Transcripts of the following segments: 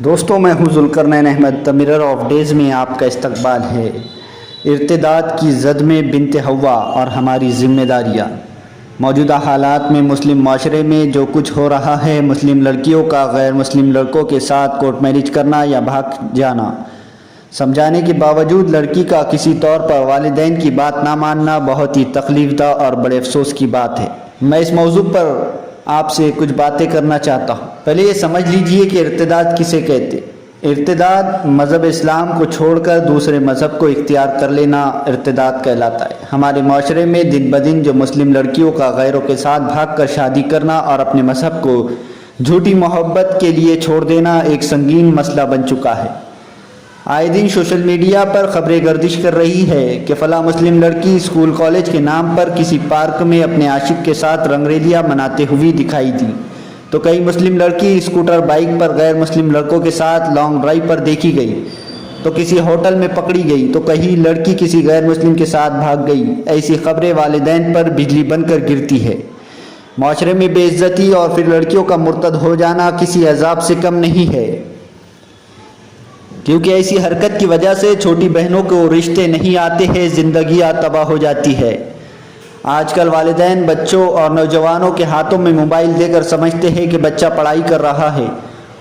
دوستوں میں ہوں Zulqarnain Ahmed. The mirror of days میں آپ کا استقبال ہے۔ ارتداد کی زد میں بنت حوا اور ہماری ذمہ داریاں۔ موجودہ حالات میں مسلم معاشرے میں جو کچھ ہو رہا ہے، مسلم لڑکیوں کا غیر مسلم لڑکوں کے ساتھ کورٹ میرج کرنا یا بھاگ جانا، سمجھانے کے باوجود لڑکی کا کسی طور پر والدین کی بات نہ ماننا بہت ہی تکلیف دہ اور بڑے افسوس کی بات ہے۔ میں اس موضوع پر آپ سے کچھ باتیں کرنا چاہتا ہوں۔ پہلے یہ سمجھ لیجئے کہ ارتداد کسے کہتے ہیں۔ ارتداد مذہب اسلام کو چھوڑ کر دوسرے مذہب کو اختیار کر لینا ارتداد کہلاتا ہے۔ ہمارے معاشرے میں دن بدن جو مسلم لڑکیوں کا غیروں کے ساتھ بھاگ کر شادی کرنا اور اپنے مذہب کو جھوٹی محبت کے لیے چھوڑ دینا ایک سنگین مسئلہ بن چکا ہے۔ آئے دن سوشل میڈیا پر خبریں گردش کر رہی ہے کہ فلاں مسلم لڑکی اسکول کالج کے نام پر کسی پارک میں اپنے عاشق کے ساتھ رنگریلیاں مناتے ہوئی دکھائی دی، تو کئی مسلم لڑکی اسکوٹر بائک پر غیر مسلم لڑکوں کے ساتھ لانگ ڈرائیو پر دیکھی گئی، تو کسی ہوٹل میں پکڑی گئی، تو کہیں لڑکی کسی غیر مسلم کے ساتھ بھاگ گئی۔ ایسی خبریں والدین پر بجلی بن کر گرتی ہے۔ معاشرے میں بے عزتی اور پھر لڑکیوں کا مرتد ہو جانا کسی عذاب سے کم نہیں ہے، کیونکہ ایسی حرکت کی وجہ سے چھوٹی بہنوں کو رشتے نہیں آتے ہیں، زندگیاں تباہ ہو جاتی ہے۔ آج کل والدین بچوں اور نوجوانوں کے ہاتھوں میں موبائل دے کر سمجھتے ہیں کہ بچہ پڑھائی کر رہا ہے،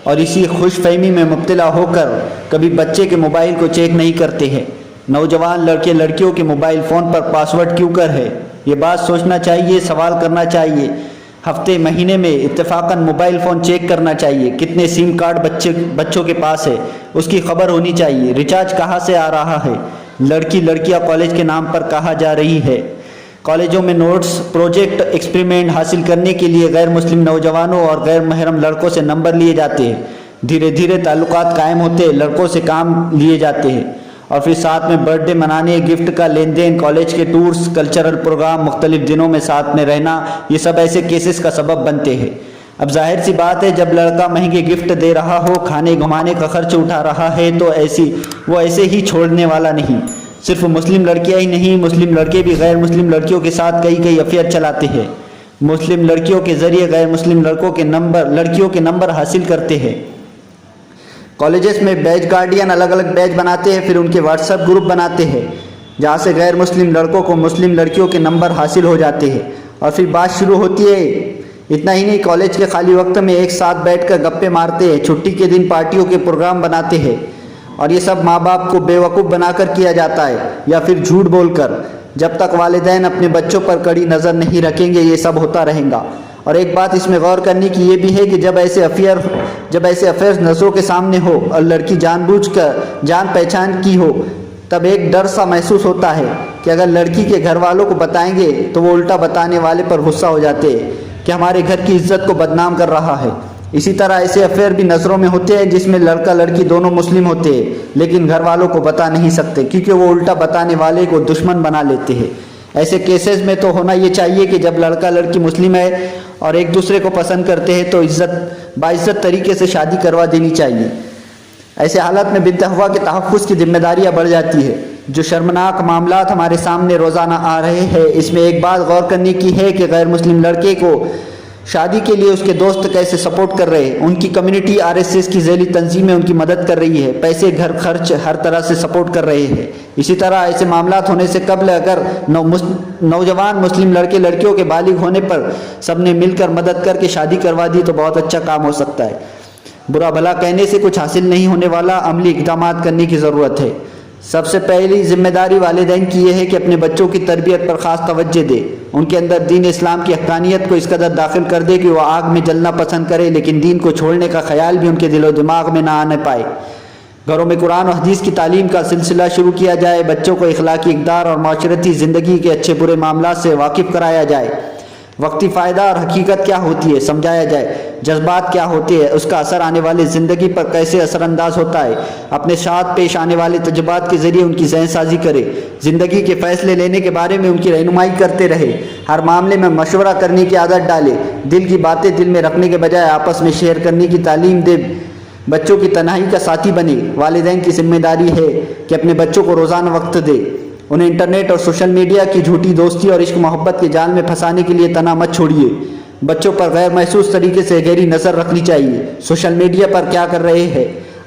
اور اسی خوش فہمی میں مبتلا ہو کر کبھی بچے کے موبائل کو چیک نہیں کرتے ہیں۔ نوجوان لڑکے لڑکیوں کے موبائل فون پر پاسورڈ کیوں کر ہے؟ یہ بات سوچنا چاہیے، سوال کرنا چاہیے۔ ہفتے مہینے میں اتفاقاً موبائل فون چیک کرنا چاہیے۔ کتنے سم کارڈ بچوں کے پاس ہے اس کی خبر ہونی چاہیے۔ ریچارج کہاں سے آ رہا ہے؟ لڑکیاں کالج کے نام پر کہاں جا رہی ہے؟ کالجوں میں نوٹس، پروجیکٹ، ایکسپریمنٹ حاصل کرنے کے لیے غیر مسلم نوجوانوں اور غیر محرم لڑکوں سے نمبر لیے جاتے ہیں۔ دھیرے دھیرے تعلقات قائم ہوتے ہیں، لڑکوں سے کام لیے جاتے ہیں، اور پھر ساتھ میں برتھ ڈے منانے، گفٹ کا لین دین، کالج کے ٹورز، کلچرل پروگرام، مختلف دنوں میں ساتھ میں رہنا، یہ سب ایسے کیسز کا سبب بنتے ہیں۔ اب ظاہر سی بات ہے، جب لڑکا مہنگے گفٹ دے رہا ہو، کھانے گھمانے کا خرچ اٹھا رہا ہے، تو وہ ایسے ہی چھوڑنے والا نہیں۔ صرف مسلم لڑکیاں ہی نہیں، مسلم لڑکے بھی غیر مسلم لڑکیوں کے ساتھ کئی افیئر چلاتے ہیں۔ مسلم لڑکیوں کے ذریعے غیر مسلم لڑکیوں کے نمبر حاصل کرتے ہیں۔ کالجز میں بیچ گارڈین الگ الگ بیچ بناتے ہیں، پھر ان کے واٹس ایپ گروپ بناتے ہیں جہاں سے غیر مسلم لڑکوں کو مسلم لڑکیوں کے نمبر حاصل ہو جاتے ہیں، اور پھر بات شروع ہوتی ہے۔ اتنا ہی نہیں، کالج کے خالی وقت میں ایک ساتھ بیٹھ کر گپے مارتے ہیں، چھٹی کے دن پارٹیوں کے پروگرام بناتے ہیں، اور یہ سب ماں باپ کو بیوقوف بنا کر کیا جاتا ہے، یا پھر جھوٹ بول کر۔ جب تک والدین اپنے بچوں پر کڑی نظر نہیں رکھیں گے، یہ سب ہوتا رہے گا۔ اور ایک بات اس میں غور کرنے کی یہ بھی ہے کہ جب ایسے افیئر نظروں کے سامنے ہو اور لڑکی جان بوجھ کر جان پہچان کی ہو، تب ایک ڈر سا محسوس ہوتا ہے کہ اگر لڑکی کے گھر والوں کو بتائیں گے تو وہ الٹا بتانے والے پر غصہ ہو جاتے ہیں کہ ہمارے گھر کی عزت کو بدنام کر رہا ہے۔ اسی طرح ایسے افیئر بھی نظروں میں ہوتے ہیں جس میں لڑکا لڑکی دونوں مسلم ہوتے ہیں، لیکن گھر والوں کو بتا نہیں سکتے کیونکہ وہ الٹا بتانے والے کو دشمن بنا لیتے ہیں۔ ایسے کیسز میں تو ہونا یہ چاہیے کہ جب لڑکا لڑکی مسلم ہے اور ایک دوسرے کو پسند کرتے ہیں تو باعزت طریقے سے شادی کروا دینی چاہیے۔ ایسے حالات میں بنت حوا کے تحفظ کی ذمہ داریاں بڑھ جاتی ہے۔ جو شرمناک معاملات ہمارے سامنے روزانہ آ رہے ہیں، اس میں ایک بات غور کرنے کی ہے کہ غیر مسلم لڑکے کو شادی کے لیے اس کے دوست کیسے سپورٹ کر رہے ہیں۔ ان کی کمیونٹی RSS کی ذیلی تنظیمیں ان کی مدد کر رہی ہے، پیسے، گھر خرچ ہر طرح سے سپورٹ کر رہے ہیں۔ اسی طرح ایسے معاملات ہونے سے قبل اگر نوجوان مسلم لڑکے لڑکیوں کے بالغ ہونے پر سب نے مل کر مدد کر کے شادی کروا دی تو بہت اچھا کام ہو سکتا ہے۔ برا بھلا کہنے سے کچھ حاصل نہیں ہونے والا، عملی اقدامات کرنے کی ضرورت ہے۔ سب سے پہلی ذمہ داری والدین کی یہ ہے کہ اپنے بچوں کی تربیت پر خاص توجہ دے، ان کے اندر دین اسلام کی حقانیت کو اس قدر داخل کر دے کہ وہ آگ میں جلنا پسند کرے، لیکن دین کو چھوڑنے کا خیال بھی ان کے دل و دماغ میں نہ آنے پائے۔ گھروں میں قرآن و حدیث کی تعلیم کا سلسلہ شروع کیا جائے، بچوں کو اخلاقی اقدار اور معاشرتی زندگی کے اچھے برے معاملات سے واقف کرایا جائے، وقتی فائدہ اور حقیقت کیا ہوتی ہے سمجھایا جائے، جذبات کیا ہوتے ہیں، اس کا اثر آنے والی زندگی پر کیسے اثر انداز ہوتا ہے، اپنے ساتھ پیش آنے والے تجربات کے ذریعے ان کی ذہن سازی کرے، زندگی کے فیصلے لینے کے بارے میں ان کی رہنمائی کرتے رہے، ہر معاملے میں مشورہ کرنے کی عادت ڈالے، دل کی باتیں دل میں رکھنے کے بجائے آپس میں شیئر کرنے کی تعلیم دے، بچوں کی تنہائی کا ساتھی بنے۔ والدین کی ذمہ داری ہے کہ اپنے بچوں کو روزانہ وقت دے، انہیں انٹرنیٹ اور سوشل میڈیا کی جھوٹی دوستی اور عشق محبت کے جال میں پھنسانے کے لیے تنہا مت چھوڑیے۔ بچوں پر غیر محسوس طریقے سے گہری نظر رکھنی چاہیے، سوشل میڈیا پر کیا کر رہے ہیں،